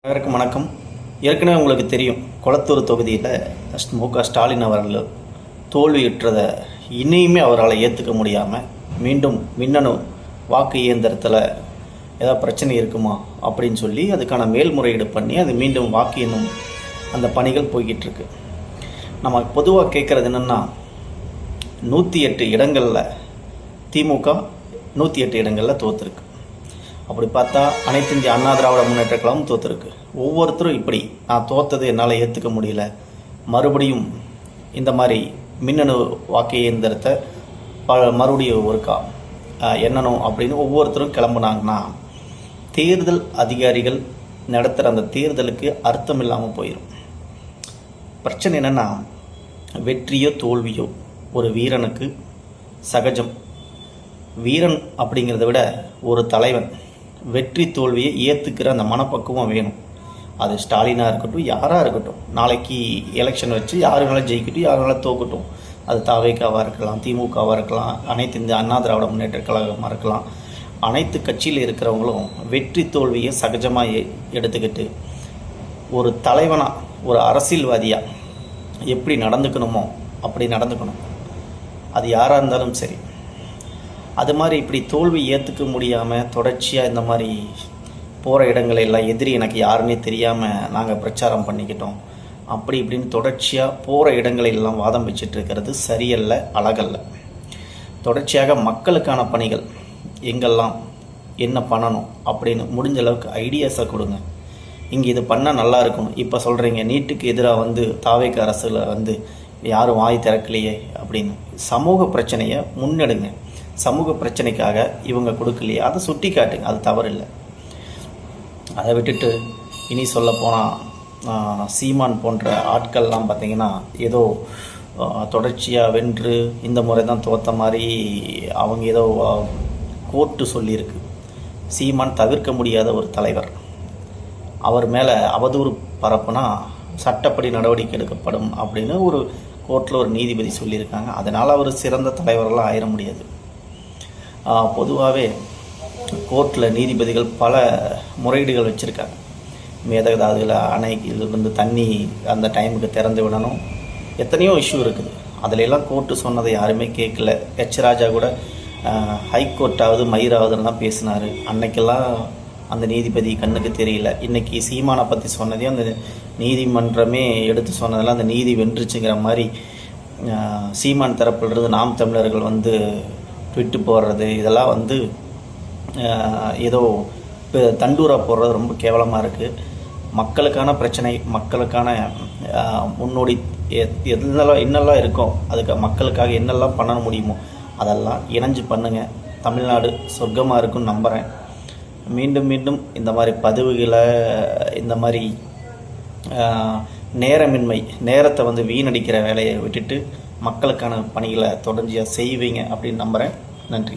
அனைவருக்கும் வணக்கம். ஏற்கனவே உங்களுக்கு தெரியும், கொளத்தூர் தொகுதியில் மு.க. ஸ்டாலின் அவர்கள் தோல்வியுற்றதை இனியுமே அவரால் ஏற்றுக்க முடியாமல் மீண்டும் மின்னணு வாக்கு இயந்திரத்தில் ஏதாவது பிரச்சனை இருக்குமா அப்படின்னு சொல்லி அதுக்கான மேல்முறையீடு பண்ணி அது மீண்டும் வாக்கு எண்ணும் அந்த பணிகள் போய்கிட்டு இருக்கு. நம்ம பொதுவாக கேட்குறது என்னென்னா, 108 இடங்களில் திமுக 108 இடங்களில் தோற்றுருக்கு. அப்படி பார்த்தா அனைத்து இந்திய அண்ணா திராவிட முன்னேற்ற கழகம் தோற்றுருக்கு. ஒவ்வொருத்தரும் இப்படி நான் தோற்றது என்னால் ஏற்றுக்க முடியல, மறுபடியும் இந்த மாதிரி மின்னணு வாக்கு இயந்திரத்தை மறுபடியும் ஒருக்கா எண்ணணும் அப்படின்னு ஒவ்வொருத்தரும் கிளம்புனாங்கன்னா தேர்தல் அதிகாரிகள் நடத்துகிற அந்த தேர்தலுக்கு அர்த்தம் இல்லாமல் போயிடும். பிரச்சனை என்னென்னா, வெற்றியோ தோல்வியோ ஒரு வீரனுக்கு சகஜம். வீரன் அப்படிங்கிறத விட ஒரு தலைவன் வெற்றி தோல்வியை ஏற்றுக்கிற அந்த மனப்பக்குவம் வேணும். அது ஸ்டாலினாக இருக்கட்டும், யாராக இருக்கட்டும். நாளைக்கு எலெக்ஷன் வச்சு யாருனாலும் ஜெயிக்கட்டும், யாருனாலும் தோக்கட்டும். அது தாவேக்காவாக இருக்கலாம், திமுகவாக இருக்கலாம், அனைத்து இந்த அண்ணா திராவிட முன்னேற்ற கழகமாக இருக்கலாம். அனைத்து கட்சியில் இருக்கிறவங்களும் வெற்றி தோல்வியை சகஜமாக எடுத்துக்கிட்டு ஒரு தலைவனாக, ஒரு அரசியல்வாதியாக எப்படி நடந்துக்கணுமோ அப்படி நடந்துக்கணும். அது யாராக இருந்தாலும் சரி. அது மாதிரி இப்படி தோல்வி ஏற்றுக்க முடியாமல் தொடர்ச்சியாக இந்த மாதிரி போகிற இடங்களெல்லாம் எதிரி எனக்கு யாருன்னே தெரியாமல் நாங்கள் பிரச்சாரம் பண்ணிக்கிட்டோம் அப்படி இப்படின்னு தொடர்ச்சியாக போகிற இடங்களெல்லாம் வாதம் வச்சுட்டு இருக்கிறது சரியல்ல, அழகல்ல. தொடர்ச்சியாக மக்களுக்கான பணிகள் எங்கெல்லாம் என்ன பண்ணணும் அப்படின்னு முடிஞ்ச அளவுக்கு ஐடியாஸை கொடுங்க. இங்கே இது பண்ணால் நல்லா இருக்கணும். இப்போ சொல்கிறீங்க நீட்டுக்கு எதிராக தாவேக்க அரசில் யாரும் வாய் திறக்கலையே அப்படின்னு. சமூக பிரச்சனையை முன்னெடுங்க. சமூக பிரச்சனைக்காக இவங்க கொடுக்கலையே அதை சுட்டி காட்டுங்க, அது தவறில்லை. அதை விட்டுட்டு இனி சொல்லப்போனால் சீமான் போன்ற ஆட்கள்லாம் பார்த்திங்கன்னா ஏதோ தொடர்ச்சியாக வென்று இந்த முறை தான் தோற்ற மாதிரி அவங்க ஏதோ கோர்ட்டு சொல்லியிருக்கு. சீமான் தவிர்க்க முடியாத ஒரு தலைவர். அவர் மேலே அவதூறு பரப்புனா சட்டப்படி நடவடிக்கை எடுக்கப்படும் அப்படின்னு ஒரு கோர்ட்டில் ஒரு நீதிபதி சொல்லியிருக்காங்க. அதனால் அவர் சிறந்த தலைவர்களாக ஆயிட முடியாது. பொதுவாகவே கோர்ட்டில் நீதிபதிகள் பல முறையீடுகள் வச்சுருக்காங்க. மேதகதாதுவில் அணைக்கு தண்ணி அந்த டைமுக்கு திறந்து விடணும், எத்தனையோ இஷ்யூ இருக்குது. அதிலெல்லாம் கோர்ட்டு சொன்னதை யாருமே கேட்கல. ராஜா கூட ஹைகோர்ட்டாவது மயிராவதுலாம் பேசினார். அன்னைக்கெல்லாம் அந்த நீதிபதி கண்ணுக்கு தெரியல. இன்றைக்கி சீமானை பற்றி சொன்னதையும் அந்த நீதிமன்றமே எடுத்து சொன்னதெல்லாம் அந்த நீதி வென்றுச்சுங்கிற மாதிரி சீமான் தரப்பிலிருந்து நாம் தமிழர்கள் ட்விட்டு போடுறது இதெல்லாம் ஏதோ தண்டூரா போடுறது ரொம்ப கேவலமாக இருக்குது. மக்களுக்கான பிரச்சனை, மக்களுக்கான முன்னோடி என்னெல்லாம் இருக்கோ அதுக்கு மக்களுக்காக என்னெல்லாம் பண்ண முடியுமோ அதெல்லாம் இணைஞ்சு பண்ணுங்கள். தமிழ்நாடு சொர்க்கமாக இருக்குன்னு நம்புகிறேன். மீண்டும் மீண்டும் இந்த மாதிரி பதிவுகளை, இந்த மாதிரி நேரமின்மை, நேரத்தை வீணடிக்கிற வேலையை விட்டுட்டு மக்களுக்கான பணிகளை தொடர்ச்சியாக செய்வீங்க அப்படின்னு நம்புகிறேன். நன்றி.